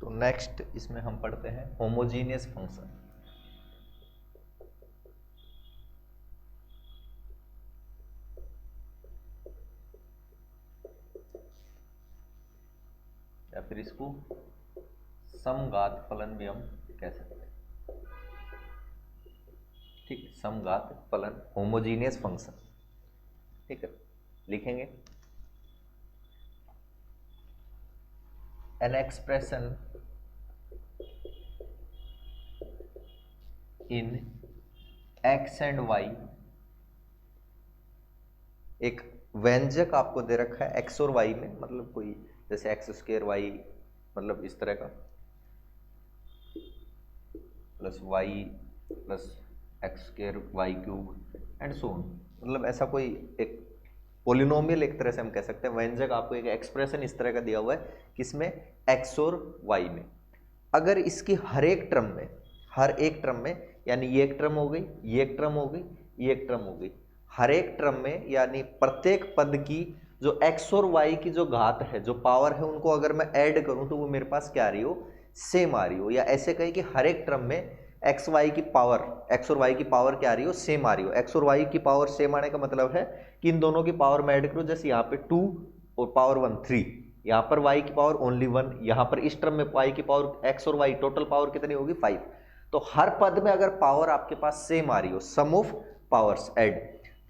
तो नेक्स्ट इसमें हम पढ़ते हैं होमोजीनियस फंक्शन। या फिर इसको समघात फलन भी हम कह सकते हैं। ठीक, समघात फलन होमोजीनियस फंक्शन। ठीक है, लिखेंगे an expression in x and y, एक व्यंजक आपको दे रखा है एक्स और वाई में, मतलब कोई जैसे एक्स स्क्वायर वाई, मतलब इस तरह का, plus y plus x square y cube and so on, मतलब ऐसा कोई एक पोलिनोमियल एक तरह से हम कह सकते हैं। व्यंजक आपको एक एक्सप्रेशन इस तरह का दिया हुआ है किसमें, एक्स और वाई में। अगर इसकी हर एक टर्म में यानी ये एक टर्म हो गई, ये एक टर्म हो गई, ये एक टर्म हो गई, हर एक टर्म में यानी प्रत्येक पद की जो एक्स और वाई की जो घात है, जो पावर है, उनको अगर मैं ऐड करूं तो वो मेरे पास क्या आ रही हो, सेम आ रही हो। या ऐसे कहें कि हर एक टर्म में एक्स वाई की पावर, एक्स और वाई की पावर क्या आ रही हो, सेम आ रही हो। एक्स और वाई की पावर सेम आने का मतलब है कि इन दोनों की पावर में ऐड करो, जैसे यहाँ पे 2 और पावर 1 3, यहाँ पर y की पावर ओनली 1, यहाँ पर इस टर्म में y की पावर x और y टोटल पावर कितनी होगी 5। तो हर पद में अगर पावर आपके पास सेम आ रही हो, सम ऑफ पावर्स ऐड,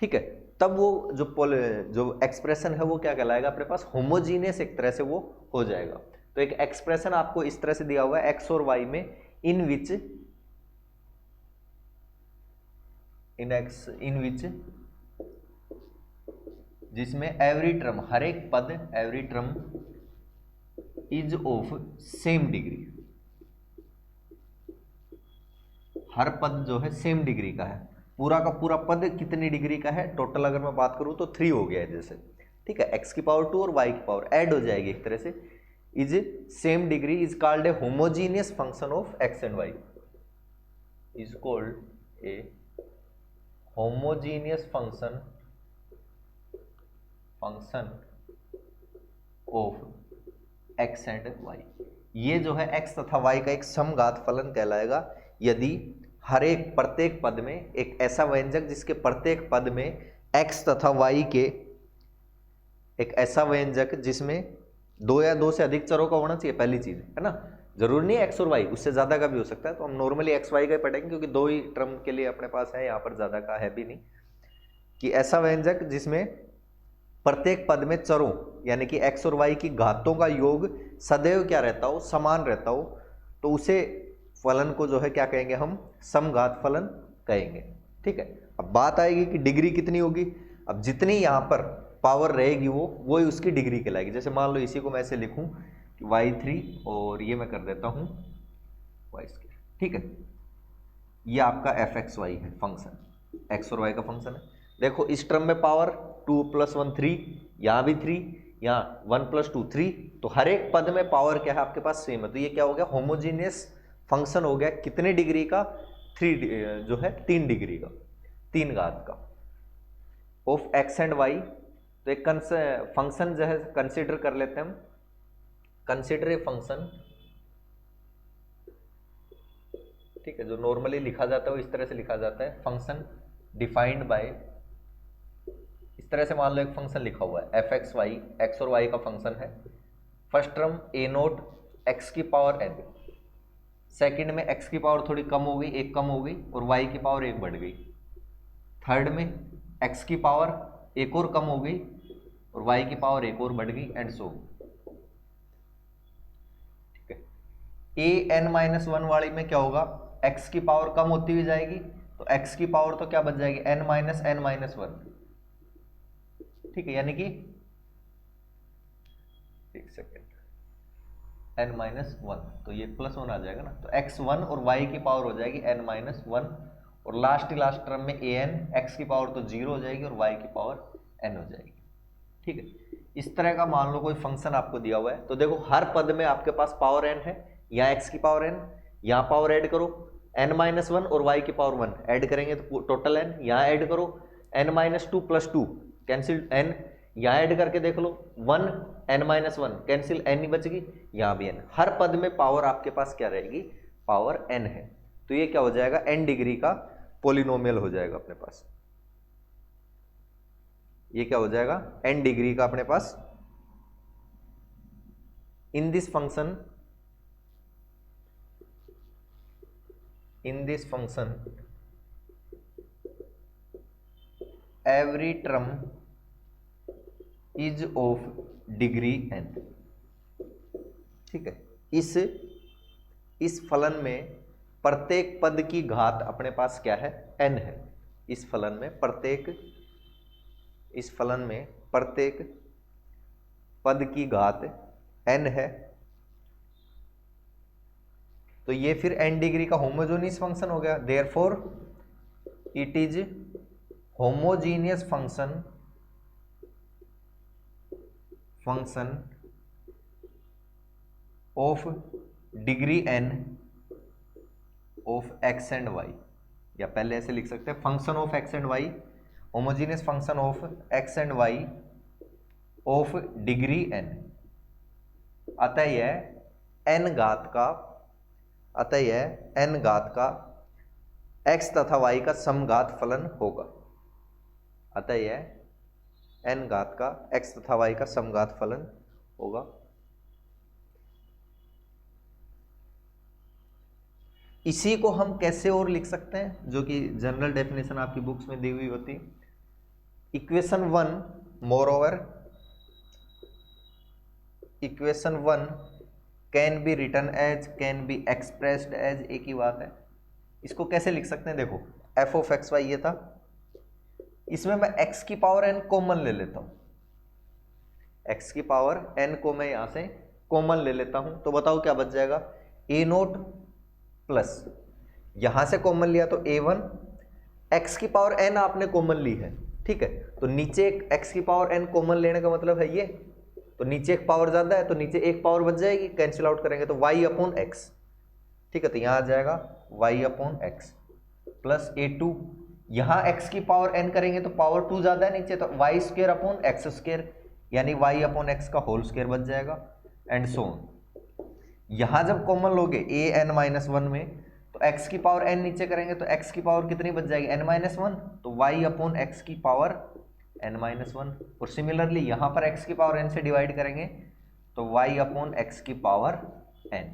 ठीक है, तब वो जो एक्सप्रेशन है वो क्या कहलाएगा, अपने पास होमोजीनियस एक तरह से वो हो जाएगा। तो एक एक्सप्रेशन आपको इस तरह से दिया हुआ है x और y में, इन विच जिसमें एवरी टर्म, हर एक पद, every term is of same degree, हर पद जो है सेम डिग्री का है। पूरा का पूरा पद कितनी डिग्री का है, टोटल अगर मैं बात करूं तो 3 हो गया है जैसे, ठीक है, x की पावर 2 और y की पावर ऐड हो जाएगी एक तरह से, is same degree, is called a homogeneous function of x and y, is called a homogeneous function of x and y। ये जो है x तथा y का एक समघात फलन कहलाएगा यदि हर एक प्रत्येक पद में एक ऐसा व्यंजक जिसके प्रत्येक पद में x तथा y के, एक ऐसा व्यंजक जिसमें 2 या 2 से अधिक चरों का होना चाहिए, पहली चीज है ना। जरूरी नहीं x और y, उससे ज्यादा का भी हो सकता है, तो हम नॉर्मली x y का पढ़ेंगे क्योंकि 2 ही टर्म के लिए अपने पास है, यहाँ पर ज्यादा का है भी नहीं। कि ऐसा व्यंजक जिसमें प्रत्येक पद में चरों यानी कि x और y की घातों का योग सदैव क्या रहता हो, समान रहता हो, तो उसे फलन को जो है क्या कहेंगे, हम समघात फलन कहेंगे। ठीक है, अब बात आएगी कि डिग्री कितनी होगी। अब जितनी यहाँ पर पावर रहेगी वो ही उसकी डिग्री कहलाएगी। जैसे मान लो इसी को मैं ऐसे लिखूं कि y3 और ये मैं कर देता हूं y², ठीक है, ये आपका fxy है फंक्शन, x और y का फंक्शन है। देखो इस टर्म में पावर 2 + 1 3, यहाँ भी 3, यहाँ 1 + 2 3, तो हर एक पद में पावर क्या है आपके पास सेम है। तो ये क्या हो गया, होमोजीनियस फंक्शन हो गया। कितने डिग्री का, 3 जो है 3 डिग्री का, 3 घात का, ऑफ x एंड y। तो एक फंक्शन जो है कंसिडर कर लेते हैं हम, कंसिडर ए फंक्शन, ठीक है, जो नॉर्मली लिखा जाता है वो इस तरह से लिखा जाता है, फंक्शन डिफाइंड बाय, इस तरह से मान लो एक फंक्शन लिखा हुआ है fxy, x और y का फंक्शन है। फर्स्ट टर्म a0 x की पावर n, सेकंड में x की पावर थोड़ी कम हो गई, एक कम हो गई, और y की पावर एक बढ़ गई। थर्ड में x की पावर एक और कम हो गई और y की पावर एक और बढ़ गई, एंड सो। ठीक है, an-1 वाली में क्या होगा, x की पावर कम होती हुई जाएगी, तो x की पावर तो क्या बच जाएगी, n-1। ठीक है, यानी कि एक सेकेंड, n-1, तो ये +1 आ जाएगा ना, तो x1 और y की पावर हो जाएगी n-1, और लास्ट टर्म में an, x की पावर तो 0 हो जाएगी और y की पावर n हो जाएगी। ठीक है, इस तरह का मान लो कोई फंक्शन आपको दिया हुआ है, तो देखो हर पद में आपके पास पावर n है, यहाँ x की पावर n, यहाँ पावर ऐड करो n-1 और y की पावर 1 ऐड करेंगे तो टोटल n, यहाँ ऐड करो n-2 + 2 कैंसिल n, यहाँ ऐड करके देख लो 1 n-1 कैंसिल, n ही बचेगी, यहां भी n। हर पद में पावर आपके पास क्या रहेगी, पावर n है। तो ये क्या हो जाएगा, n डिग्री का पोलिनोमियल हो जाएगा अपने पास। ये क्या हो जाएगा, n डिग्री का अपने पास in this function every term is of degree n। ठीक है, इस फलन में प्रत्येक पद की घात अपने पास क्या है, n है। इस फलन में प्रत्येक पद की घात n है। तो ये फिर n डिग्री का होमोजेनियस फंक्शन हो गया। Therefore it is homogeneous function of degree n of x and y, या पहले ऐसे लिख सकते हैं function of x and y, homogeneous function of x and y of degree n। अतः यह n घात का x तथा y का समघात फलन होगा। अतः यह n घात का x तथा y का समघात फलन होगा। इसी को हम कैसे और लिख सकते हैं, जो कि जनरल डेफिनेशन आपकी बुक्स में दी हुई होती। Equation 1 moreover equation 1 can be written as, can be expressed as, एक ही बात है। इसको कैसे लिख सकते हैं, देखो एफ ऑफ एक्स वाई ये था, इसमें मैं x की पावर n कॉमन ले लेता हूं, x की पावर n को मैं यहां से कॉमन ले लेता हूं, तो बताओ क्या बच जाएगा, a नोट प्लस, यहां से कॉमन लिया तो a1, x की पावर n आपने कॉमन ली है, ठीक है, तो नीचे एक x की पावर n कॉमन लेने का मतलब है ये, तो नीचे एक पावर ज्यादा है तो नीचे एक पावर बच जाएगी, कैंसिल आउट करेंगे तो y अपॉन एक्स, ठीक है, तो यहां आ जाएगा y upon x plus a2, यहां x की पावर n करेंगे तो पावर 2 ज्यादा है नीचे, तो y square upon x square, यानी y अपॉन एक्स का होल स्क्वायर बच जाएगा, एंड सो ऑन। यहां जब कॉमन लोगे an-1 में, तो x की पावर n नीचे करेंगे तो x की पावर कितनी बच जाएगी, n-1, तो y अपॉन एक्स की पावर n-1, और सिमिलरली यहां पर x की पावर n से डिवाइड करेंगे तो y अपॉन एक्स की power n,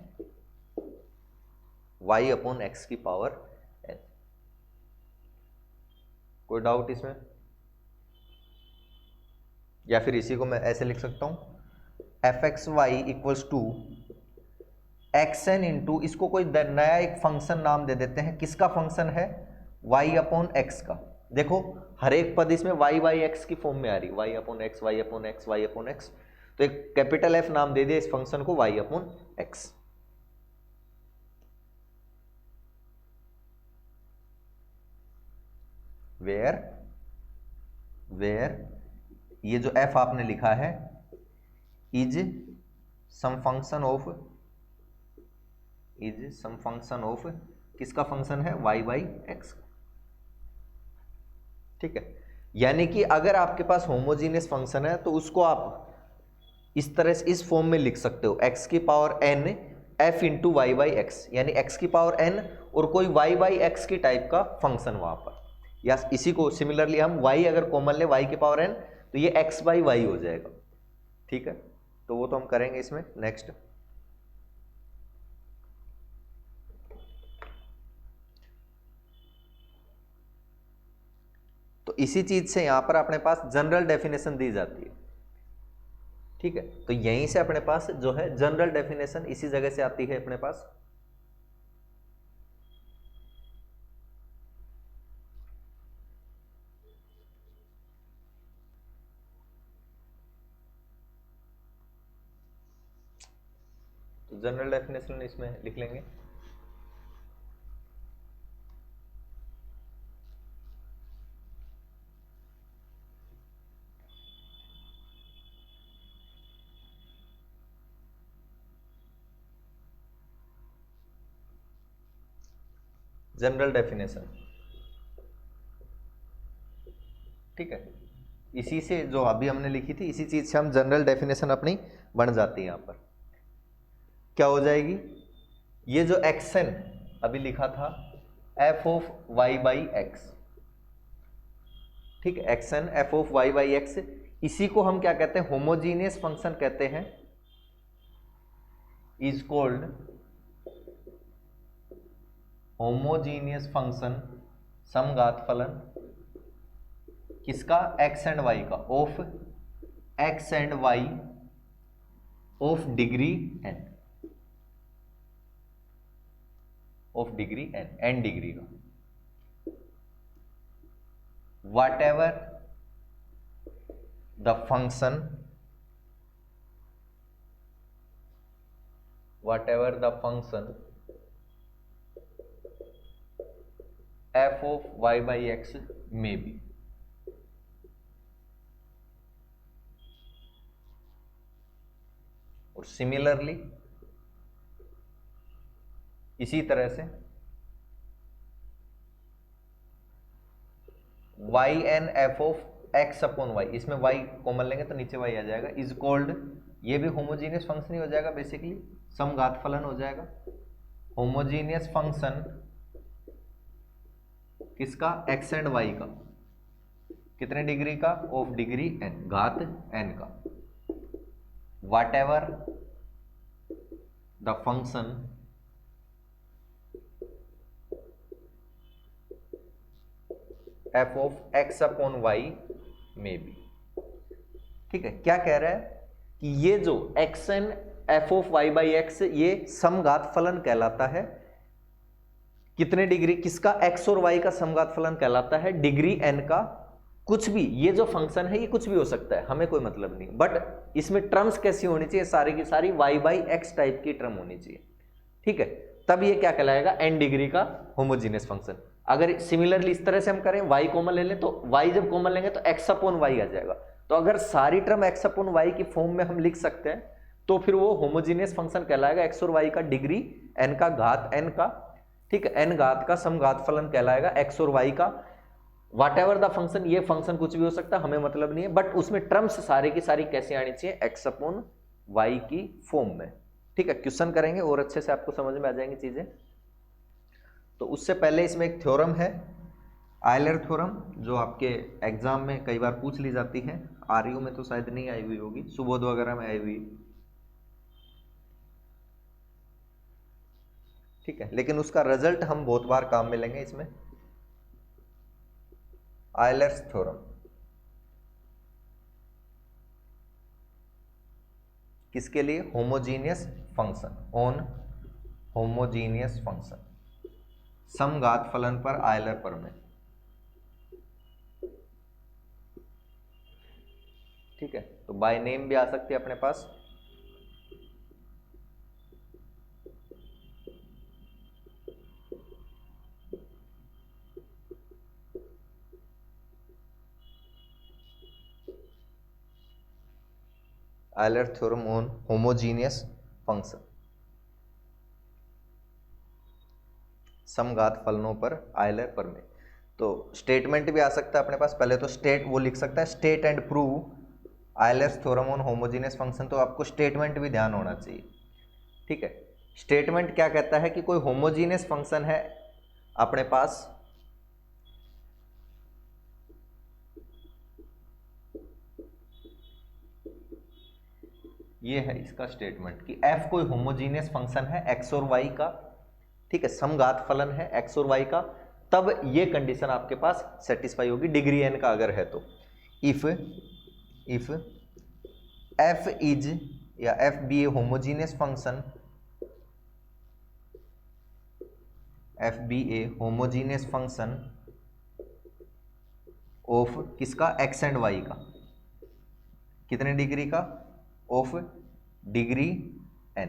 y upon x की पावर n। कोई डाउट इसमें, या फिर इसी को मैं ऐसे लिख सकता हूं f x y equals to x n into, इसको कोई नया एक फंक्शन नाम दे देते हैं, किसका फंक्शन है, y अपॉन एक्स का। देखो हर एक पद इसमें y बाई एक्स की फॉर्म में आ रही, y upon x, y upon x, y upon x, तो एक कैपिटल F नाम दे दिया इस फंक्शन को y अपॉन एक्स। वेयर ये जो f आपने लिखा है इज सम फंक्शन ऑफ किसका फंक्शन है, y बाई एक्स, ठीक है। यानी कि अगर आपके पास होमोजीनियस फंक्शन है तो उसको आप इस तरह से इस फॉर्म में लिख सकते हो, x की power n f into y by x, यानी x की पावर n और कोई y बाई एक्स की टाइप का फंक्शन वहां पर, या इसी को सिमिलरली हम y अगर कॉमन ले y की पावर n तो ये x बाई वाई हो जाएगा, ठीक है, तो वो तो हम करेंगे इसमें नेक्स्ट। तो इसी चीज से यहां पर अपने पास जनरल डेफिनेशन दी जाती है, ठीक है, तो यहीं से अपने पास जो है जनरल डेफिनेशन इसी जगह से आती है अपने पास। तो जनरल डेफिनेशन इसमें लिख लेंगे, जनरल डेफिनेशन, ठीक है। इसी से जो अभी हमने लिखी थी इसी चीज से हम जनरल डेफिनेशन अपनी बन जाती है। यहां पर क्या हो जाएगी, ये जो एक्सन अभी लिखा था f of Y by x, ठीक है, x n f of Y by x, इसी को हम क्या कहते हैं, होमोजीनियस फंक्शन कहते हैं, इज कॉल्ड होमोजीनियस फंक्शन, समघात फलन किसका, एक्स एंड वाई का, of x and Y of degree n, of degree n, n degree का, whatever the function, whatever the function f of y by x may be, और similarly इसी तरह से y n F of x upon y, इसमें y common लेंगे तो नीचे Y आ जाएगा, इज कॉल्ड, ये भी होमोजीनियस फंक्शन ही हो जाएगा, बेसिकली समघात फलन हो जाएगा, होमोजीनियस फंक्शन किसका, एक्स एंड वाई का, कितने डिग्री का, ऑफ डिग्री एन, घात एन का, whatever the function F of x upon Y में बी, ठीक है। क्या कह रहा है कि ये जो X N F of Y by X, ये समघात फलन कहलाता है, कितने डिग्री, किसका, एक्स और वाई का समघात फलन कहलाता है, डिग्री एन का, कुछ भी, ये जो फंक्शन है ये कुछ भी हो सकता है, हमें कोई मतलब नहीं, बट इसमें टर्म्स कैसी होनी चाहिए, सारी की सारी वाई बाई एक्स टाइप की टर्म होनी चाहिए, ठीक है, तब ये क्या कहलाएगा, एन डिग्री का होमोजीनियस फंक्शन। अगर सिमिलरली इस तरह से हम करें, y कॉमन ले लें, तो y जब कॉमन लेंगे तो x अपॉन y आ जाएगा, तो अगर सारी टर्म x अपॉन y की फॉर्म में हम लिख सकते हैं तो फिर वो होमोजीनियस फंक्शन कहलाएगा, x और y का डिग्री n का घात n का, ठीक है, n घात का समघात फलन कहलाएगा x और y का, वाट एवर द फंक्शन, ये फंक्शन कुछ भी हो सकता है, हमें मतलब नहीं है, बट उसमें टर्म्स सारे की सारी कैसे आनी चाहिए, x अपॉन y की फॉर्म में, ठीक है। क्वेश्चन करेंगे और अच्छे से आपको समझ में आ जाएंगी चीजें। तो उससे पहले इसमें एक थ्योरम है, आयलर थ्योरम, जो आपके एग्जाम में कई बार पूछ ली जाती है, आरयू में तो शायद नहीं आई हुई होगी, सुबोध वगैरह में आई हुई, ठीक है, लेकिन उसका रिजल्ट हम बहुत बार काम में लेंगे इसमें। आयलर्स थ्योरम किसके लिए, homogeneous function, on homogeneous function, समघात फलन पर आयलर प्रमेय, ठीक है, तो बाय नेम भी आ सकती है अपने पास, Euler theorem on homogeneous function, समघात फलनों पर आयलर प्रमेय। तो स्टेटमेंट भी आ सकता है अपने पास, पहले तो स्टेट वो लिख सकता है, state and prove Euler's theorem on homogeneous function, तो आपको स्टेटमेंट भी ध्यान होना चाहिए, ठीक है। स्टेटमेंट क्या कहता है कि कोई होमोजीनियस फंक्शन है अपने पास, ये है इसका स्टेटमेंट कि f कोई होमोजीनियस फंक्शन है x और y का, ठीक है, समघात फलन है x और y का, तब ये कंडीशन आपके पास सेटिस्फाई होगी, डिग्री n का अगर है तो, इफ f इज या f be a homogeneous function, f be a homogeneous function of किसका, x एंड y का, कितने डिग्री का, of degree n,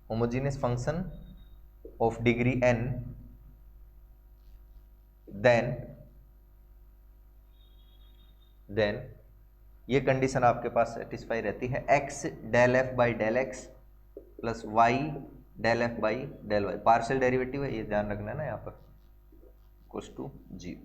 homogeneous function of degree n, then ये कंडीशन आपके पास सेटिस्फाई रहती है, x del f by del x plus y del f by del y, partial derivative है, ये ध्यान रखना है ना यहाँ पर, इक्वल्स टू 0,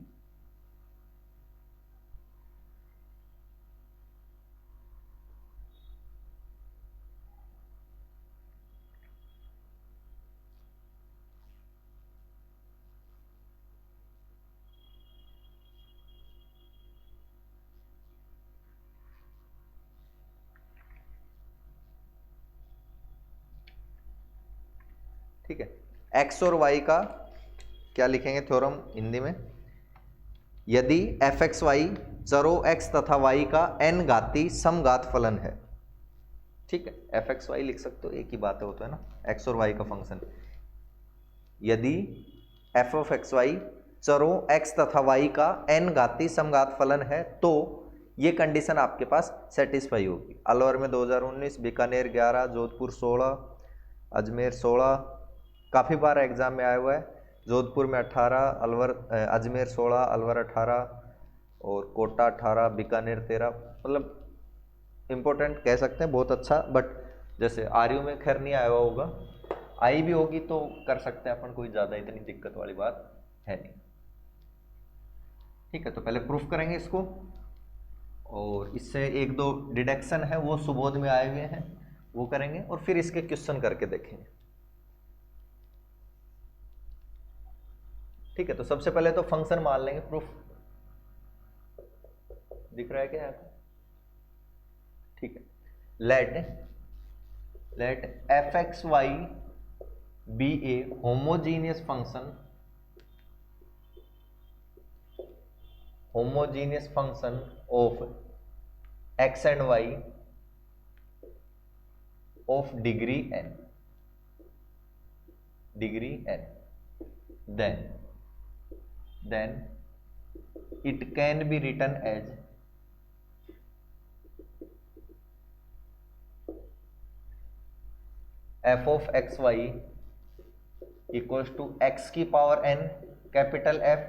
ठीक है। एक्स और वाई का क्या लिखेंगे थ्योरम हिंदी में, यदि एफ एक्स वाई चरों एक्स तथा वाई का एन घाती समघात फलन है, ठीक है, एफ एक्स वाई लिख सकते हो, एक ही बात है, वो तो है ना, एक्स और वाई का फंक्शन। यदि एफ ऑफ एक्स वाई चरों एक्स तथा वाई का एन घाती समघात फलन है तो ये कंडीशन आपके पास सेटिस्फाई होगी। अलवर में 2019, बीकानेर 11, जोधपुर 16, अजमेर 16, काफ़ी बार एग्जाम में आया हुआ है। जोधपुर में 18, अलवर अजमेर 16, अलवर 18 और कोटा 18, बीकानेर 13, मतलब इम्पोर्टेंट कह सकते हैं, बहुत अच्छा। बट जैसे आरयू में खैर नहीं आया हुआ होगा, आई भी होगी तो कर सकते हैं अपन, कोई ज़्यादा इतनी दिक्कत वाली बात है नहीं। ठीक है, तो पहले प्रूफ करेंगे इसको और इससे एक दो डिडक्शन है वो सुबोध में आए हुए हैं वो करेंगे और फिर इसके क्वेश्चन करके देखेंगे। ठीक है, तो सबसे पहले तो फंक्शन मान लेंगे, प्रूफ दिख रहा है क्या आपको? ठीक है, let f x Y be a homogeneous function of x and Y of degree n, then it can be written as f of x y equals to x की power n capital F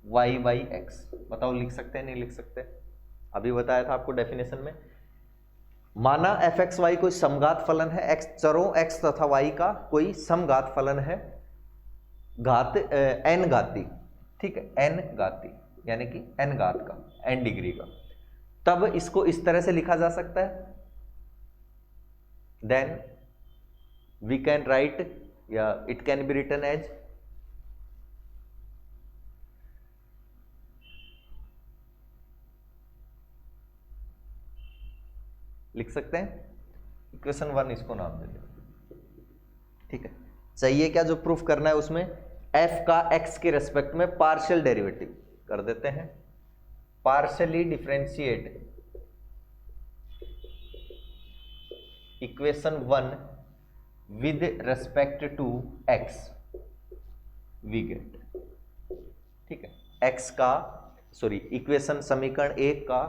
y by x। बताओ लिख सकते हैं नहीं लिख सकते? अभी बताया था आपको डेफिनेशन में। माना एफ एक्स वाई कोई समघात फलन है, एक्स चरों x तथा y का कोई समघात फलन है, घात n घाती, ठीक है, n घाती यानी कि n घात का, n डिग्री का, तब इसको इस तरह से लिखा जा सकता है, देन वी कैन राइट या it can be written as लिख सकते हैं इक्वेशन 1, इसको नाम दे दें। ठीक है, चाहिए क्या जो प्रूफ करना है उसमें, f का x के रेस्पेक्ट में पार्शियल डेरिवेटिव कर देते हैं, partially differentiate equation 1 with respect to x, we get, ठीक है, x का इक्वेशन समीकरण 1 का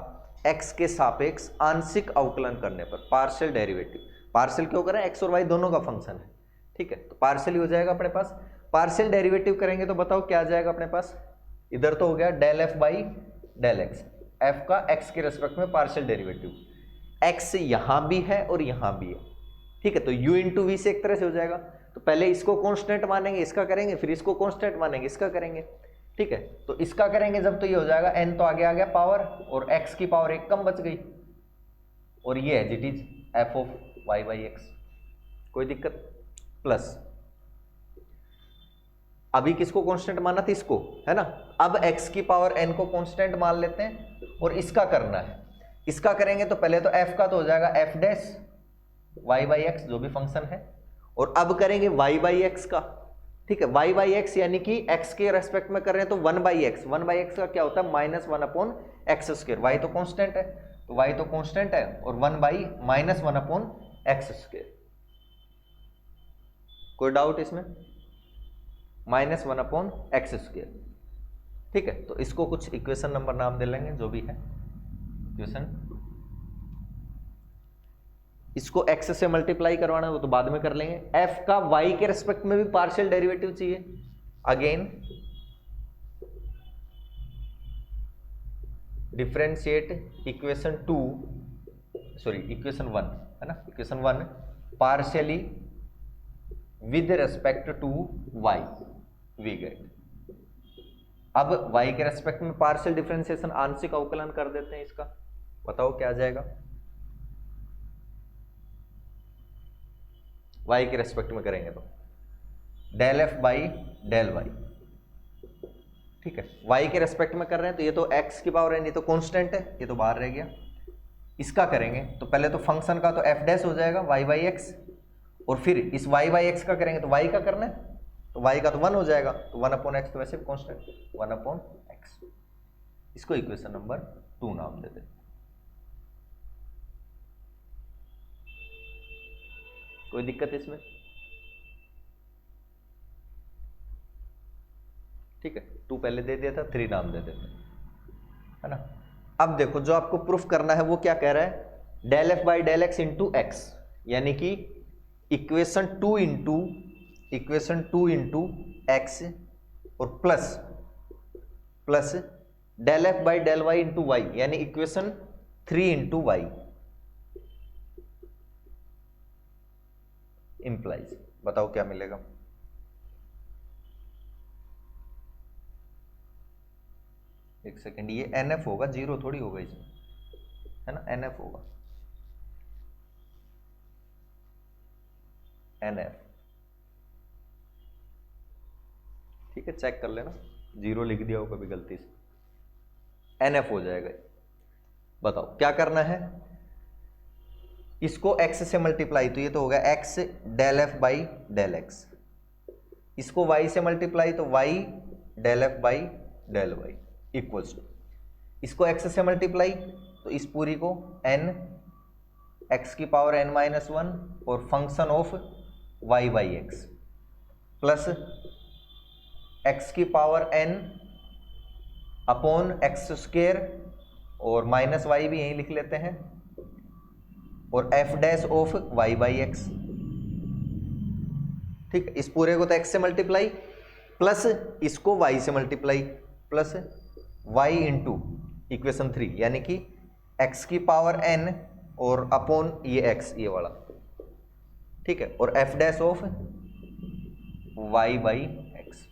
x के सापेक्ष आंशिक अवकलन करने पर पार्शियल डेरिवेटिव, पार्शियल क्यों करें, x और y दोनों का फंक्शन है, ठीक है, तो पार्शियल हो जाएगा अपने पास। पार्शियल डेरिवेटिव करेंगे तो बताओ क्या आ जाएगा अपने पास, इधर तो हो गया del F by del x, f का एक्स के रेस्पेक्ट में पार्शियल डेरिवेटिव, एक्स यहां भी है और यहां भी है, ठीक है, तो u इंटू वी से एक तरह से हो जाएगा। तो पहले इसको कांस्टेंट मानेंगे, इसका करेंगे, फिर इसको कांस्टेंट मानेंगे, इसका करेंगे, ठीक है, तो इसका करेंगे जब तो ये हो जाएगा n तो आगे आ गया पावर और x की पावर एक कम बच गई और ये as it is f of Y by x, कोई दिक्कत, प्लस अभी किसको कांस्टेंट माना था, इसको, है ना, अब x की पावर n को कांस्टेंट मान लेते हैं और इसका करना है, इसका करेंगे तो पहले तो f का तो हो जाएगा f dash y by x जो भी फंक्शन है, और अब करेंगे y बाई एक्स का, ठीक है, y बाई एक्स यानी कि x के रेस्पेक्ट में कर रहे हैं तो 1 बाई एक्स, 1 बाई एक्स का क्या होता है minus 1 upon x square, y तो कांस्टेंट है, तो y तो कांस्टेंट है और 1 by minus 1 upon x square, कोई डाउट इसमें, माइनस 1 अपॉन एक्स स्क्वायर, ठीक है, तो इसको कुछ इक्वेशन नंबर नाम दे लेंगे जो भी है इक्वेशन, इसको x से मल्टीप्लाई करवाना है वो तो बाद में कर लेंगे। f का y के रेस्पेक्ट में भी पार्शियल डेरिवेटिव चाहिए, अगेन डिफरेंशिएट इक्वेशन 1 है ना, equation 1 partially with respect to y, we get, अब y के रेस्पेक्ट में पार्शियल डिफरेंशिएशन आंशिक अवकलन कर देते हैं इसका, बताओ क्या आ जाएगा, y के रेस्पेक्ट में करेंगे तो del F by del y, ठीक है, y के रेस्पेक्ट में कर रहे हैं तो ये तो x की पावर है, ये तो कांस्टेंट है, ये तो बाहर रह गया, इसका करेंगे तो पहले तो फंक्शन का तो f डैश हो जाएगा y बाई एक्स और फिर इस y बाई एक्स का करेंगे तो y का करना है, तो y का तो 1 हो जाएगा, तो 1/x तो वैसे भी कांस्टेंट, 1/x। इसको इक्वेशन नंबर 2 नाम दे देते। कोई दिक्कत इसमें? ठीक है, 2 पहले दे दिया था, 3 नाम दे देते है ना। अब देखो जो आपको प्रूफ करना है वो क्या कह रहा है, del F by del x into x, यानी कि इक्वेशन 2 इंटू एक्स और प्लस del F by del y into y, यानी इक्वेशन 3 इंटू वाई इंप्लाइज। बताओ क्या मिलेगा? एक सेकेंड, ये एन एफ होगा, जीरो थोड़ी होगा इसमें, है ना, एन एफ होगा, एन एफ। ठीक है, चेक कर लेना, जीरो लिख दिया हो कभी गलती से, एन एफ हो जाएगा। बताओ क्या करना है, इसको x से मल्टीप्लाई, तो ये तो हो गया x del F by del x, इसको y से मल्टीप्लाई तो y del F by del y equals to, इसको x से मल्टीप्लाई तो इस पूरी को n x की पावर n माइनस 1 और function of y by x plus x की power n upon x square और माइनस वाई भी यहीं लिख लेते हैं, और f dash of y by x. ठीक है, इस पूरे को तो x से मल्टीप्लाई प्लस इसको y से multiply plus y into equation 3, यानी कि x की पावर n और अपॉन ये x, ये वाला। ठीक है, और f dash of y by x,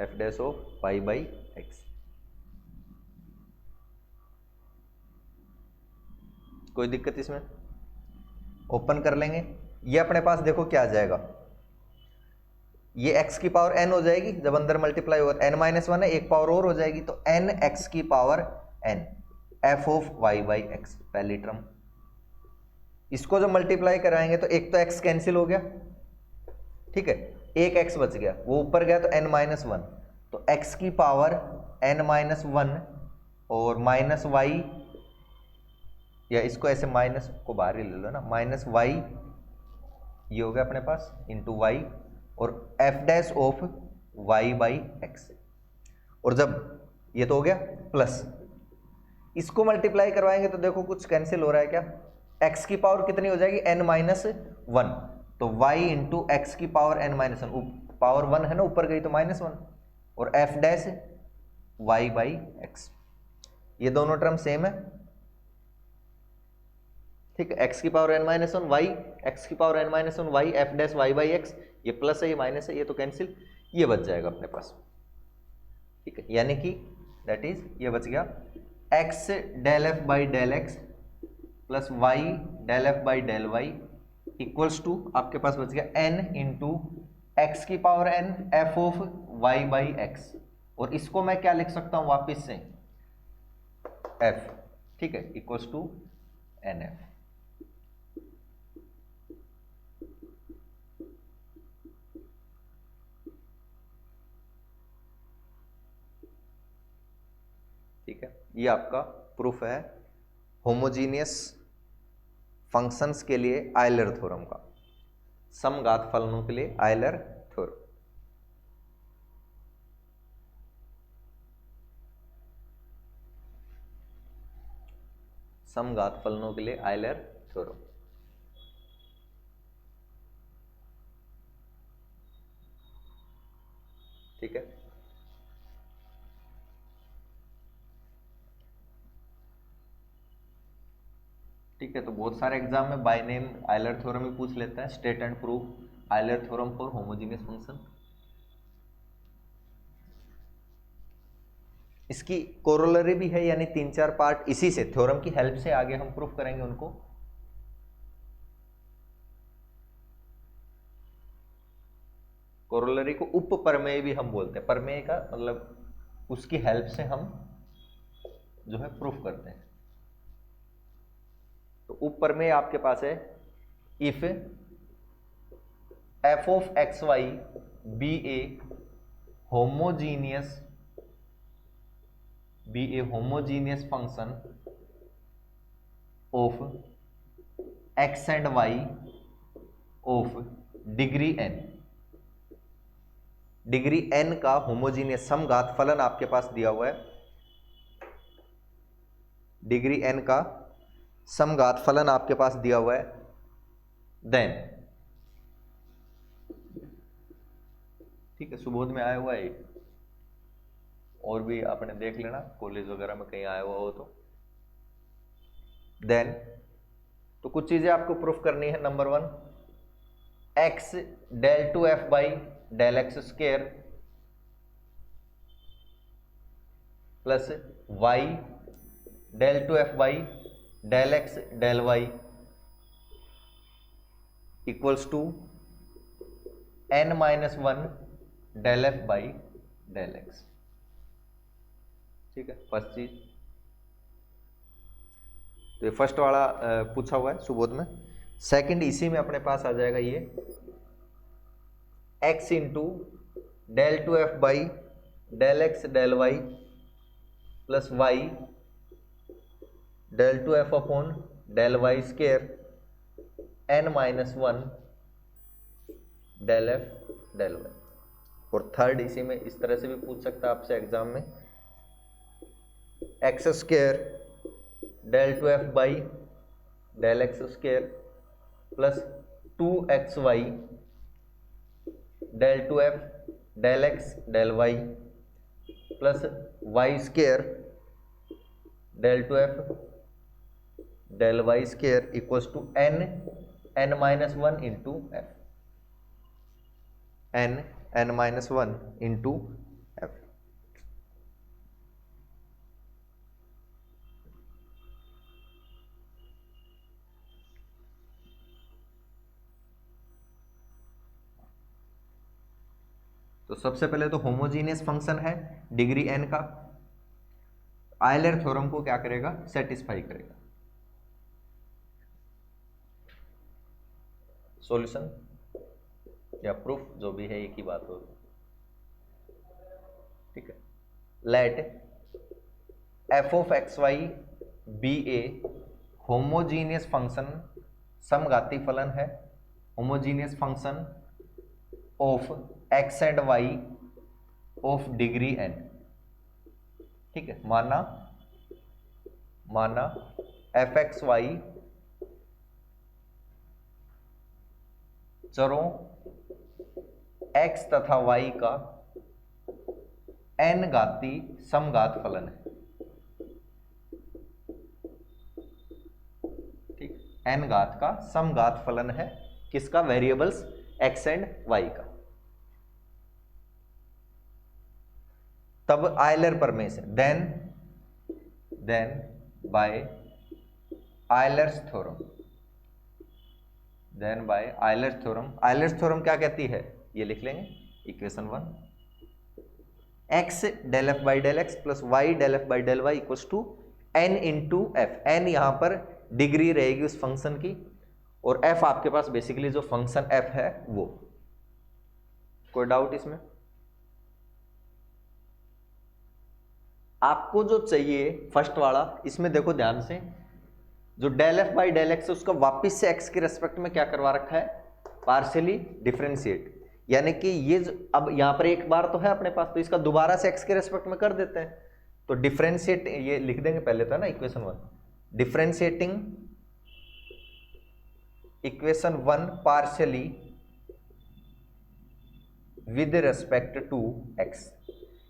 f dash of y by x. कोई दिक्कत इसमें? ओपन कर लेंगे, ये अपने पास देखो क्या आ जाएगा, ये x की पावर n हो जाएगी, जब अंदर मल्टीप्लाई होगा n माइनस 1 है, एक पावर और हो जाएगी, तो n x की power n f of y by x, पहली टर्म। इसको जब मल्टीप्लाई कराएंगे तो एक तो x कैंसिल हो गया, ठीक है, एक x बच गया, वो ऊपर गया तो n माइनस 1, तो x की पावर n माइनस 1 और माइनस y, या इसको ऐसे माइनस को बाहर ही ले लो ना, माइनस y ये हो गया अपने पास इंटू y और f dash of y by x, और जब ये तो हो गया प्लस, इसको मल्टीप्लाई करवाएंगे तो देखो कुछ कैंसिल हो रहा है क्या, x की पावर कितनी हो जाएगी n माइनस 1, तो y इंटू एक्स की पावर n माइनस 1, पावर 1 है ना, ऊपर गई तो माइनस 1, और f dash y by X, ये दोनों टर्म सेम है। ठीक है, x की power n minus 1 y, x की power n minus 1 y, f dash y by X, ये प्लस है ये माइनस है, ये तो कैंसिल, ये बच जाएगा अपने पास। ठीक है, यानी कि दैट इज ये बच गया x del F by del x plus y del F by del y equals to, आपके पास बच गया n इंटू एक्स की power n f of y by x, और इसको मैं क्या लिख सकता हूं वापिस से, f। ठीक है, इक्वल्स टू एन एफ। ठीक है, ये आपका प्रूफ है होमोजीनियस फंक्शंस के लिए आयलर थ्योरम का, समघात फलनों के लिए आयलर थ्योरम। समघात फलनों के लिए आयलर थ्योरम। ठीक है, ठीक है, तो बहुत सारे एग्जाम में बाय नेम आयलर थ्योरम ही पूछ लेता है, state and proof Euler theorem for homogeneous function. इसकी कोरोलरी भी है, यानी 3-4 पार्ट इसी से, थ्योरम की हेल्प से आगे हम प्रूफ करेंगे उनको। कोरोलरी को उप प्रमेय भी हम बोलते हैं, प्रमेय का मतलब उसकी हेल्प से हम जो है प्रूफ करते हैं। तो ऊपर में आपके पास है if f of x Y be a homogeneous function of x and Y of degree n. Degree n का होमोजीनियस समघात फलन आपके पास दिया हुआ है। डिग्री एन का समघात फलन आपके पास दिया हुआ है। देन ठीक है, सुबोध में आया हुआ है, और भी आपने देख लेना कॉलेज वगैरह में कहीं आया हुआ हो तो। देन तो कुछ चीजें आपको प्रूफ करनी है। Number 1, x del two F by del x square plus y del two F by del x del y equals to n minus 1 del F by del x. ठीक है, फर्स्ट चीज तो ये फर्स्ट वाला पूछा हुआ है सुबोध में। सेकंड इसी में अपने पास आ जाएगा ये x into del two F by del x del y plus y del two f upon del Y square n minus 1 del f del y. और थर्ड इसी में इस तरह से भी पूछ सकता है आपसे एग्जाम में, x square del two F by del x square plus 2xy del two f del x del y plus y square del two f del Y square equals to n minus 1 into f. n minus 1 into f. तो सबसे पहले तो homogeneous function है degree n का, Euler theorem को क्या करेगा, satisfy करेगा। सॉल्यूशन या प्रूफ जो भी है एक ही बात होगी। ठीक है, let F of x Y be a homogeneous function, समघाती फलन है, homogeneous function of x and Y of degree N. ठीक है, माना एफ एक्स वाई चरों x तथा y का n घाती समघात फलन है। ठीक, n घात का समघात फलन है किसका, वेरिएबल्स x एंड y का। तब आयलर प्रमेय से then by Euler's theorem, then by Euler's theorem. Euler's theorem क्या कहती है, ये लिख लेंगे equation 1, x del F by del x plus y del F by del y equals to n into f. N यहां पर डिग्री रहेगी उस फंक्शन की, और f आपके पास बेसिकली जो फंक्शन f है वो। कोई डाउट इसमें? आपको जो चाहिए फर्स्ट वाला, इसमें देखो ध्यान से, जो del F by del x उसका वापिस से x के रेस्पेक्ट में क्या करवा रखा है, पार्शियली डिफरेंशिएट। यानी कि ये अब यहां पर एक बार तो है अपने पास, तो इसका दोबारा से x के रेस्पेक्ट में कर देते हैं। तो डिफरेंशिएट ये लिख देंगे पहले तो ना equation 1, differentiating equation 1 partially with respect to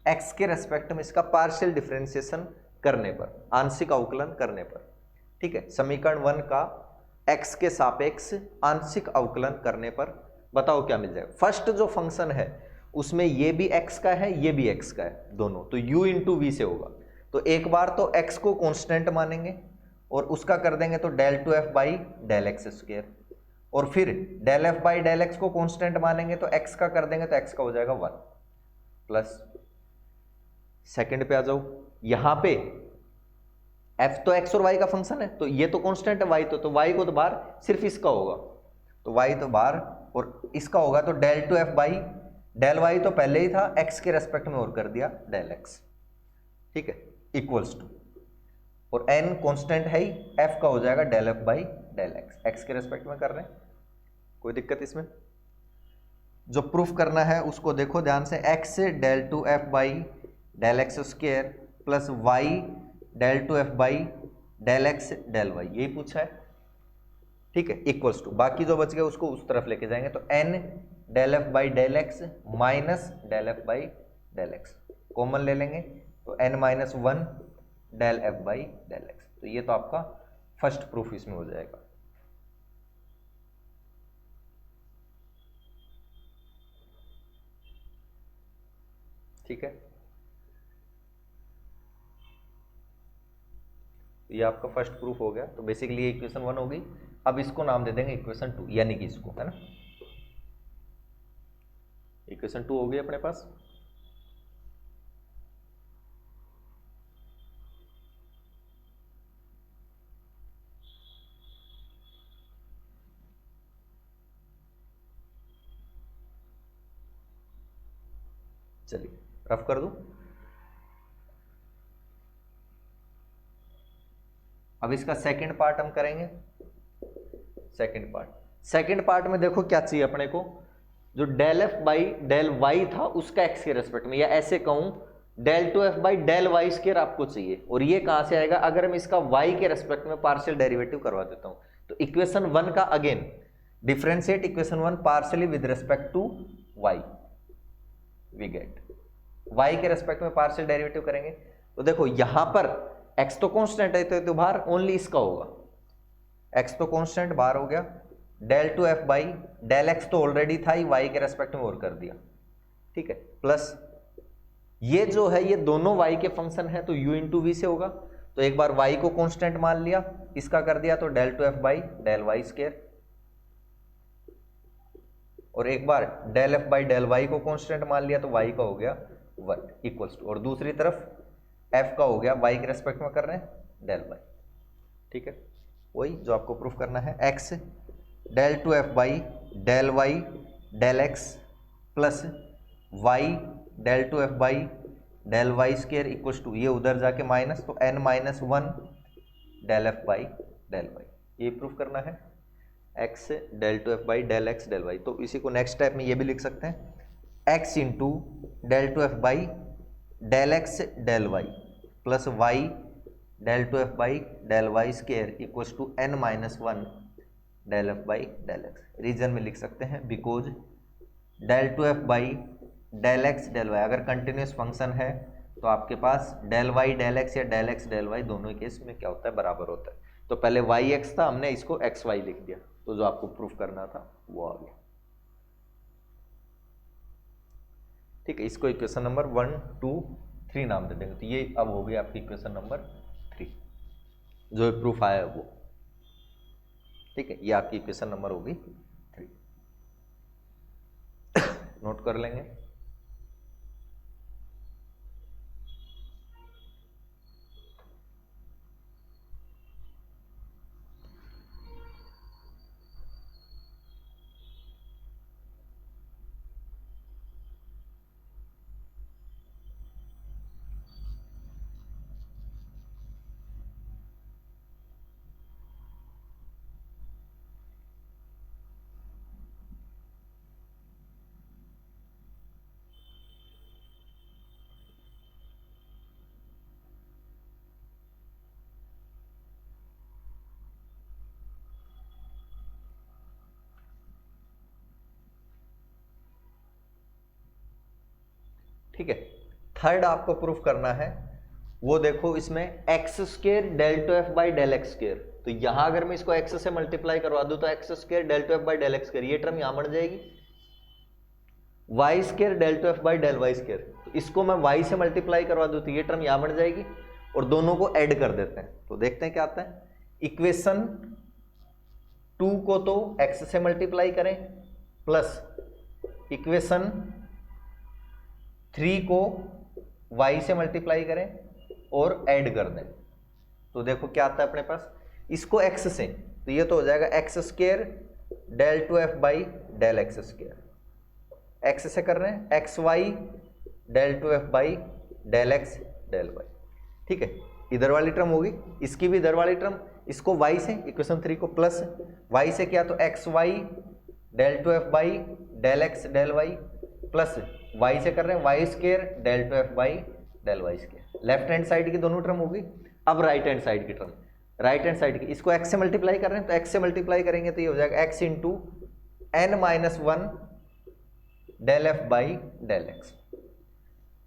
x के रेस्पेक्ट में इसका पार्शियल डिफरेंशिएशन करने पर, आंशिक अवकलन करने पर। ठीक है, समीकरण 1 का x के सापेक्ष आंशिक अवकलन करने पर बताओ क्या मिल जाएगा। फर्स्ट जो फंक्शन है उसमें ये भी x का है, ये भी x का है, दोनों तो u इंटू वी से होगा। तो एक बार तो x को कांस्टेंट मानेंगे और उसका कर देंगे तो del two F by del x square, और फिर del F by del x को कांस्टेंट मानेंगे तो x का कर देंगे तो x का हो जाएगा 1 प्लस। सेकंड पे आ जाओ, यहां पे एफ तो एक्स और वाई का फंक्शन है, तो ये तो कांस्टेंट है वाई, तो वाई को तो बाहर सिर्फ इसका होगा, तो वाई तो बाहर और इसका होगा, तो del two F by del y तो पहले ही था, एक्स के रेस्पेक्ट में और कर दिया डेल एक्स, ठीक है, इक्वल्स टू, और एन कांस्टेंट है ही, एफ का हो जाएगा del F by del x, x के रेस्पेक्ट में कर रहे हैं, कोई दिक्कत इसमें? जो प्रूफ करना है उसको देखो ध्यान से, x del two F by del x square plus y del two F by del x del y, यही पूछा है, ठीक है, इक्वल्स टू, बाकी जो बच गया उसको उस तरफ लेके जाएंगे, तो n del F by del x minus del F by del x common ले लेंगे, तो n minus one del F by del x, तो ये तो आपका फर्स्ट प्रूफ इसमें हो जाएगा। ठीक है, ये आपका फर्स्ट प्रूफ हो गया, तो बेसिकली ये इक्वेशन 1 होगी। अब इसको नाम दे देंगे इक्वेशन 2, यानी कि इसको, है ना, इक्वेशन 2 हो गई अपने पास। चलिए रफ कर दूं। अब इसका सेकंड पार्ट हम करेंगे। सेकंड पार्ट में देखो क्या चाहिए अपने को, जो del F by del y था उसका एक्स के रेस्पेक्ट में, या ऐसे कहूं del two F by del Y square आपको चाहिए, और ये कहां से आएगा, अगर मैं इसका वाई के रेस्पेक्ट में पार्शियल डेरिवेटिव करवा देता हूं, तो इक्वेशन 1 का again differentiate equation 1 partially with respect to y, we get y के रेस्पेक्ट में पार्शियल डेरिवेटिव करेंगे, तो देखो यहां पर x तो कांस्टेंट है, तो बाहर ओनली इसका होगा, x तो कांस्टेंट बाहर हो गया, del two F by del x तो ऑलरेडी था ही, y के रेस्पेक्ट में और कर दिया, ठीक है, प्लस ये जो है ये दोनों y के फंक्शन है, तो u इंटू वी से होगा, तो एक बार y को कांस्टेंट मान लिया, इसका कर दिया, तो del two F by del Y square, और एक बार del F by del Y को कांस्टेंट मान लिया, तो y का हो गया 1 इक्वल्स टू, और दूसरी तरफ f का हो गया y के रेस्पेक्ट में कर रहे हैं डेल y, ठीक है, वही जो आपको प्रूफ करना है, x del two F by del y del x plus y del two F by del Y square equals to, ये उधर जाके माइनस, तो n minus 1 del F by del y, ये प्रूफ करना है, x del two F by del x del y, तो इसी को नेक्स्ट स्टेप में ये भी लिख सकते हैं, x into del two F by del x del y plus y del two F by del Y square equals to n minus 1 del F by del x, reason में लिख सकते हैं because del two F by del x del y अगर continuous function है तो आपके पास del y del x या डेल एक्स डेल वाई दोनों केस में क्या होता है, बराबर होता है, तो पहले वाई एक्स था, हमने इसको एक्स वाई लिख दिया, तो जो आपको प्रूफ करना था वो आ गया, ठीक है, इसको इक्वेशन नंबर 1 2 3 नाम दे देंगे, तो ये अब हो गया आपकी इक्वेशन नंबर 3, जो प्रूफ आया है वो, ठीक है, ये आपकी इक्वेशन नंबर होगी 3, नोट कर लेंगे। ठीक है, थर्ड आपको प्रूफ करना है, वो देखो इसमें x square del two F by del x square, तो यहां अगर मैं इसको एक्स से मल्टीप्लाई करवा दूं तो x square del two F by del x square, ये टर्म यहां बढ़ जाएगी, y square del two F by del y square, तो इसको मैं वाई से मल्टीप्लाई करवा दूं तो ये टर्म यहां बढ़ जाएगी, और दोनों को ऐड कर देते हैं, तो देखते हैं क्या आता है, इक्वेशन 2 को तो एक्स से मल्टीप्लाई करें प्लस इक्वेशन 3 को y से मल्टीप्लाई करें और ऐड कर दें, तो देखो क्या आता है अपने पास, इसको x से, तो ये तो हो जाएगा x square del 2f by del x square, x से कर रहे हैं x y del 2f by del x del y, ठीक है। इधर वाली टर्म होगी, इसकी भी इधर वाली टर्म, इसको y से इक्वेशन 3 को प्लस y से किया तो x y del 2f by del x del y plus y से कर रहे हैं y square del 2f by del y square. Left hand side की दोनों टर्म होगी। अब राइट हैंड साइड की टर्म, राइट हैंड साइड की, इसको x से मल्टीप्लाई कर रहे हैं तो x से मल्टीप्लाई करेंगे तो ये हो जाएगा x into n minus 1 del f by del x,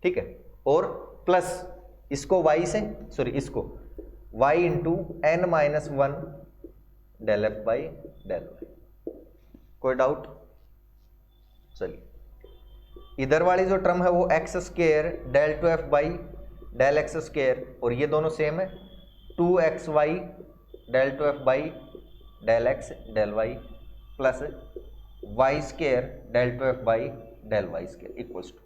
ठीक है। और प्लस इसको y से, सॉरी इसको y into n minus 1 del f by del y। कोई डाउट? चलिए इधर वाली जो टर्म है वो x square del 2f by del x square, और ये दोनों सेम है 2xy del 2f by del x del y plus y square del 2f by del y square equals to,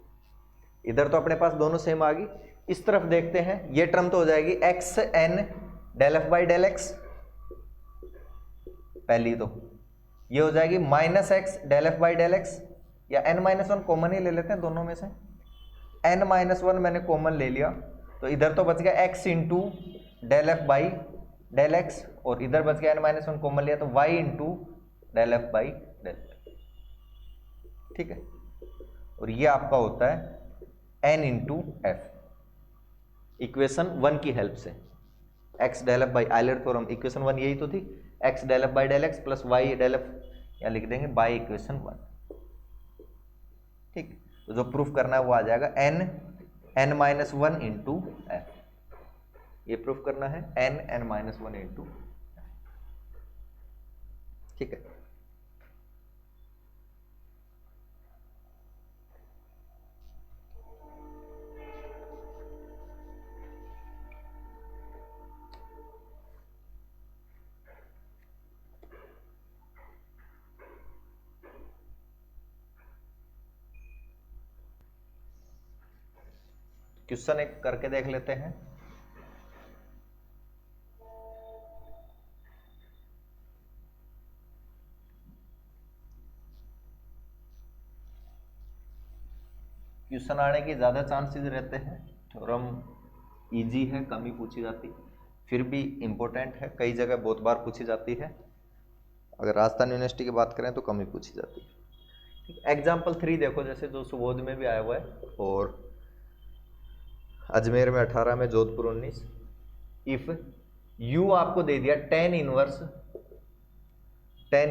इधर तो अपने पास दोनों सेम आ गई। इस तरफ देखते हैं, ये टर्म तो हो जाएगी x n del f by del x, पहली तो ये हो जाएगी minus x del f by del x, या n माइनस 1 कॉमन ही ले लेते हैं दोनों में से, n माइनस 1 मैंने कॉमन ले लिया तो इधर तो बच गया x into del f by del x, और इधर बच गया n माइनस 1 कॉमन लिया तो y into del f by del y, ठीक है। और ये आपका होता है n इंटू एफ, इक्वेशन 1 की हेल्प से x del f by Euler theorem, equation 1 यही तो थी, x del f by del x plus y del f, यहाँ लिख देंगे बाई इक्वेशन 1, ठीक। तो जो प्रूफ करना है वो आ जाएगा n माइनस 1 इंटू एफ, ये प्रूफ करना है n माइनस 1 इंटू, ठीक है। क्वेश्चन एक करके देख लेते हैं। क्वेश्चन आने के ज़्यादा चांसेस रहते हैं, थ्योरम इजी है, कम ही पूछी जाती, फिर भी इम्पोर्टेंट है, कई जगह बहुत बार पूछी जाती है। अगर राजस्थान यूनिवर्सिटी की बात करें तो कम ही पूछी जाती है। एग्जाम्पल 3 देखो, जैसे जो सुबोध में भी आया हुआ है और अजमेर में 18 में जोधपुर 19। इफ u आपको दे दिया tan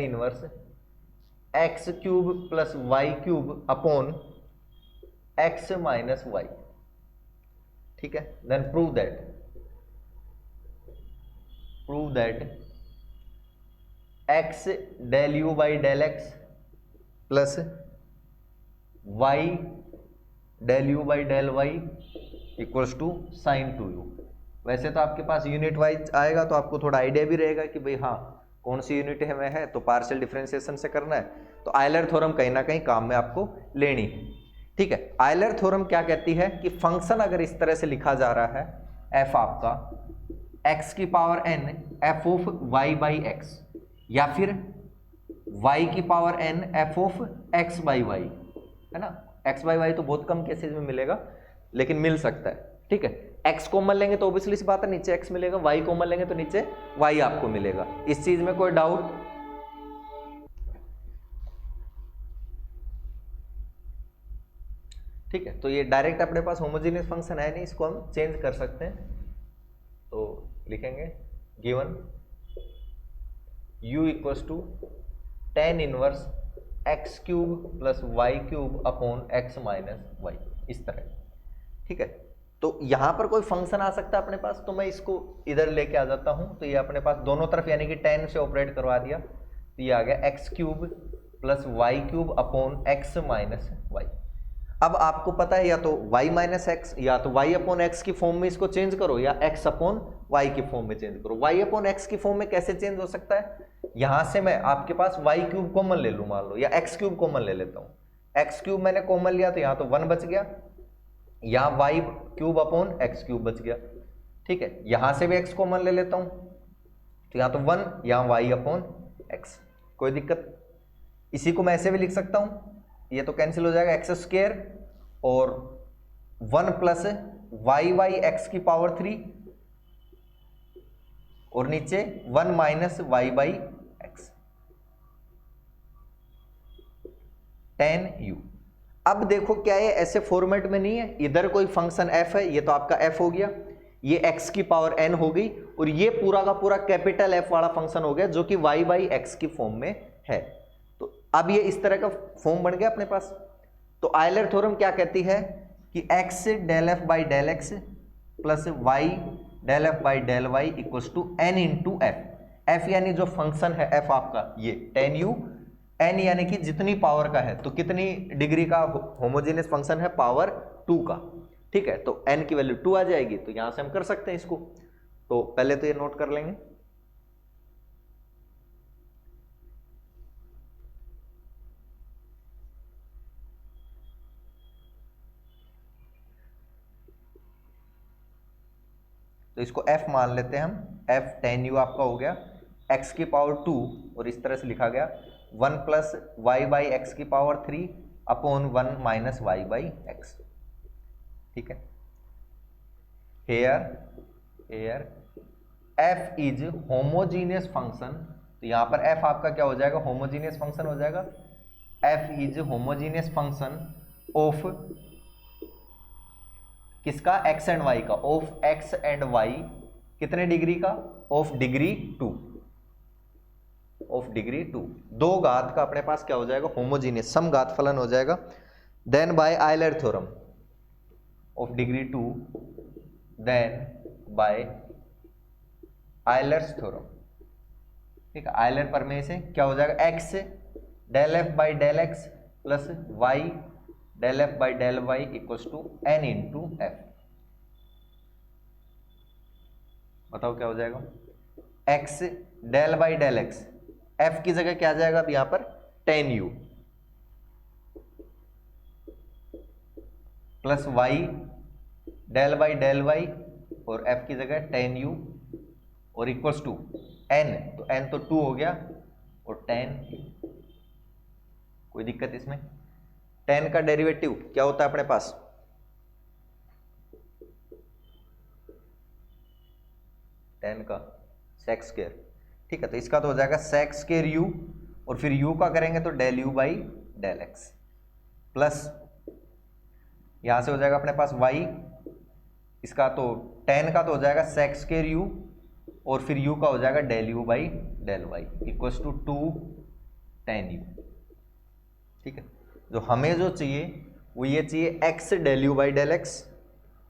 inverse x cube plus y cube upon x minus y, ठीक है। Then prove that x del u by del x plus y del u by del y equals to sine 2u। वैसे तो आपके पास unit wise आएगा तो आपको थोड़ा idea भी रहेगा कि भाई हाँ कौन सी यूनिट है, में है तो पार्शियल डिफरेंशिएशन से करना है, तो आयलर थ्योरम कहीं ना कहीं काम में आपको लेनी है, ठीक है। आयलर थ्योरम क्या कहती है कि फंक्शन अगर इस तरह से लिखा जा रहा है f आपका x की power n f of y by x, या फिर y की power n f of x by y, है ना। x बाई y तो बहुत कम केसेस में मिलेगा लेकिन मिल सकता है, ठीक है। x कॉमन लेंगे तो ऑब्वियसली सी बात है नीचे x मिलेगा, y कॉमन लेंगे तो नीचे y आपको मिलेगा। इस चीज में कोई डाउट? ठीक है, तो ये डायरेक्ट अपने पास होमोजेनियस फंक्शन है नहीं, इसको हम चेंज कर सकते हैं। तो लिखेंगे given u equals to tan inverse x cube plus y cube upon x minus y, इस तरह, ठीक है। तो यहां पर कोई फंक्शन आ सकता है अपने पास, तो मैं इसको इधर लेके आ जाता हूं, तो ये अपने पास दोनों तरफ यानी कि tan से ऑपरेट करवा दिया, तो ये आ गया x cube plus y cube upon x minus y. अब आपको पता है या तो y माइनस एक्स या तो y अपॉन एक्स की फॉर्म में इसको चेंज करो या x अपॉन वाई की फॉर्म में चेंज करो। y अपॉन एक्स की फॉर्म में कैसे चेंज हो सकता है? यहां से मैं आपके पास y क्यूब कॉमन ले लूं मान लो, या x क्यूब कॉमन ले लेता हूं। x क्यूब मैंने कॉमन लिया तो यहां तो 1 बच गया, यहां y cube upon x cube बच गया, ठीक है, यहां से भी x कॉमन ले लेता हूं, तो यहां तो 1, यहां y अपॉन x, कोई दिक्कत। इसी को मैं ऐसे भी लिख सकता हूं, ये तो कैंसिल हो जाएगा, एक्स स्क्वायर और 1 प्लस वाई बाई एक्स की पावर 3 और नीचे 1 minus y by x, 10u। अब देखो क्या ये ऐसे फॉर्मेट में नहीं है, इधर कोई फंक्शन f है, ये तो आपका f हो गया, ये x की पावर n हो गई, और ये पूरा का पूरा कैपिटल F वाला फंक्शन हो गया जो कि y बाई एक्स की फॉर्म में है। तो अब ये इस तरह का फॉर्म बन गया अपने पास। तो आयलर थ्योरम क्या कहती है कि x del f by del x plus y del f by del y equals to n into f यानी जो फंक्शन है f आपका ये 10u, n यानी कि जितनी पावर का है, तो कितनी डिग्री का होमोजेनियस फंक्शन है, पावर 2 का, ठीक है। तो n की वैल्यू 2 आ जाएगी, तो यहां से हम कर सकते हैं इसको। तो पहले तो ये नोट कर लेंगे, तो इसको f मान लेते हैं हम, f 10u आपका हो गया, x की पावर 2, और इस तरह से लिखा गया 1 प्लस वाई बाई एक्स की power 3 upon 1 minus y by x, ठीक है। Here f is homogeneous function, तो यहां पर f आपका क्या हो जाएगा, होमोजीनियस फंक्शन हो जाएगा। f is homogeneous function of किसका, x एंड y का, ऑफ x एंड y कितने डिग्री का, ऑफ डिग्री 2, ऑफ डिग्री 2, दो घात का अपने पास क्या हो जाएगा, होमोजीनियस समघात फलन हो जाएगा। Then by Euler theorem of degree 2, then by Euler's theorem, ठीक है। आयलर प्रमेय से क्या हो जाएगा, x del f by del x plus y del f by del y equals to n into f. बताओ क्या हो जाएगा, x del by del x, f की जगह क्या आ जाएगा अब यहां पर 10u plus y del by del y, और f की जगह 10u और इक्वल्स टू n, तो n तो 2 हो गया और 10u, कोई दिक्कत इसमें। 10 का डेरिवेटिव क्या होता है अपने पास, टेन का सेक्स स्क्वायर, ठीक है। तो इसका तो हो जाएगा सेक्स स्क्वायर u, और फिर u का करेंगे तो del u by del x, plus यहां से हो जाएगा अपने पास y, इसका तो 10 का तो हो जाएगा सेक्स स्क्वायर u, और फिर u का हो जाएगा del u by del y equals to 2 10u, ठीक है। जो हमें जो चाहिए वो ये चाहिए x del u by del x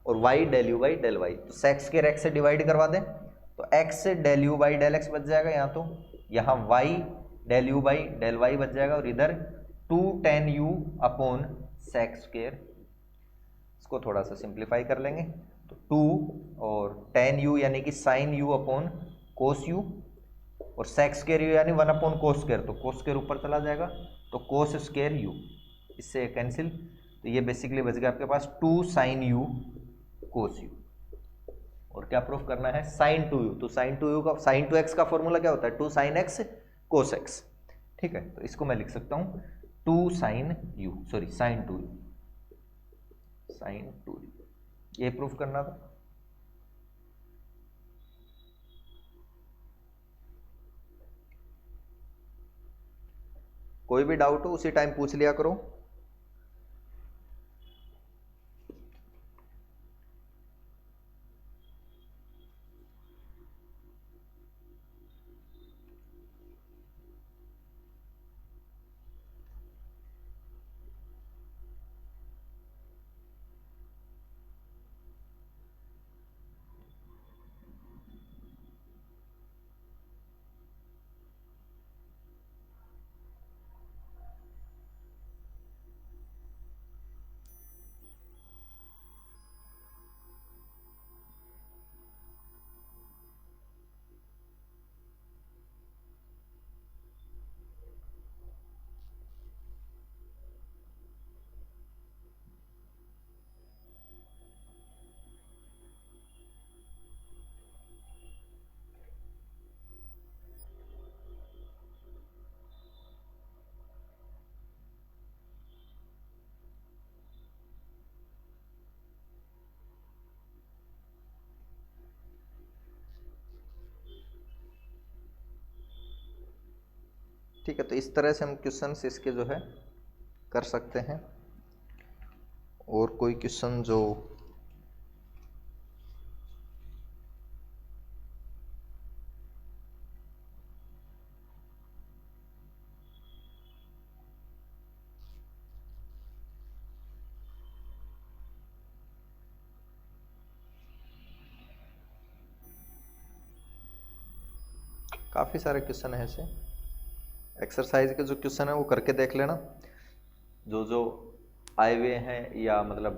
और y del u by del y, तो सेक्स स्क्वायर x से डिवाइड करवा दें, तो x del u by del x बच जाएगा, यहाँ y del u by del y बच जाएगा, और इधर 2 10u अपॉन सेक्स स्क्वायर, इसको थोड़ा सा सिंप्लीफाई कर लेंगे, तो 2 और 10u यानी कि sine u upon cos u, और सेक्स स्क्वायर u यानी 1 अपॉन कोस स्क्वायर, तो कोस स्क्वायर ऊपर चला जाएगा, तो कोस स्क्वायर u, इससे कैंसिल, तो ये बेसिकली बच गया आपके पास 2 साइन u कोस u। और क्या प्रूफ करना है, साइन 2u, तो साइन 2u का, साइन 2x का फॉर्मूला क्या होता है, 2 साइन x कोस x, ठीक है। तो इसको मैं लिख सकता हूं 2 sine u, sorry sine 2u, sine 2u, ये प्रूफ करना था। कोई भी डाउट हो उसी टाइम पूछ लिया करो। ठीक है, तो इस तरह से हम क्वेश्चंस इसके जो है कर सकते हैं। और कोई क्वेश्चन जो काफ़ी सारे क्वेश्चन है ऐसे, एक्सरसाइज के जो क्वेश्चन है वो करके देख लेना, जो जो आए हुए हैं, या मतलब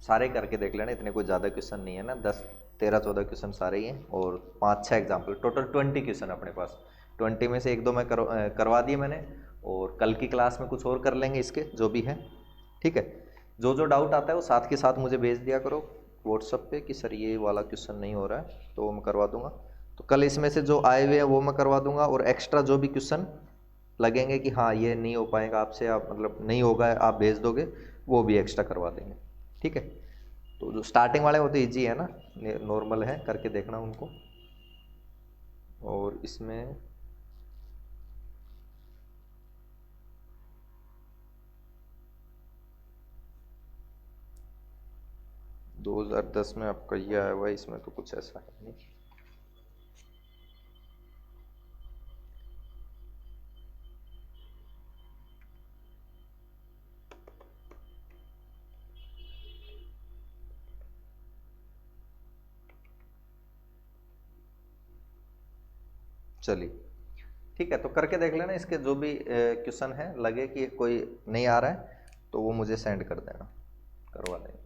सारे करके देख लेना, इतने कोई ज़्यादा क्वेश्चन नहीं है ना, 10 13 14 क्वेश्चन सारे ही हैं, और 5 6 एग्जाम्पल, टोटल 20 क्वेश्चन अपने पास। 20 में से एक दो मैं करवा दिए मैंने, और कल की क्लास में कुछ और कर लेंगे इसके जो भी है। ठीक है, जो जो डाउट आता है वो साथ के साथ मुझे भेज दिया करो व्हाट्सअप पे कि सर ये वाला क्वेश्चन नहीं हो रहा है, तो वो मैं करवा दूंगा। तो कल इसमें से जो आए हुए हैं वो मैं करवा दूंगा, और एक्स्ट्रा जो भी क्वेश्चन लगेंगे कि हाँ ये नहीं हो पाएगा आपसे, आप मतलब नहीं होगा आप भेज दोगे, वो भी एक्स्ट्रा करवा देंगे। ठीक है, तो जो स्टार्टिंग वाले वो तो ईजी है ना, नॉर्मल है, करके देखना उनको। और इसमें दो 2010 में आपका ये आया हुआ है, इसमें तो कुछ ऐसा है नहीं। चलिए ठीक है, तो करके देख लेना, इसके जो भी क्वेश्चन है लगे कि कोई नहीं आ रहा है तो वो मुझे सेंड कर देना, करवा देंगे।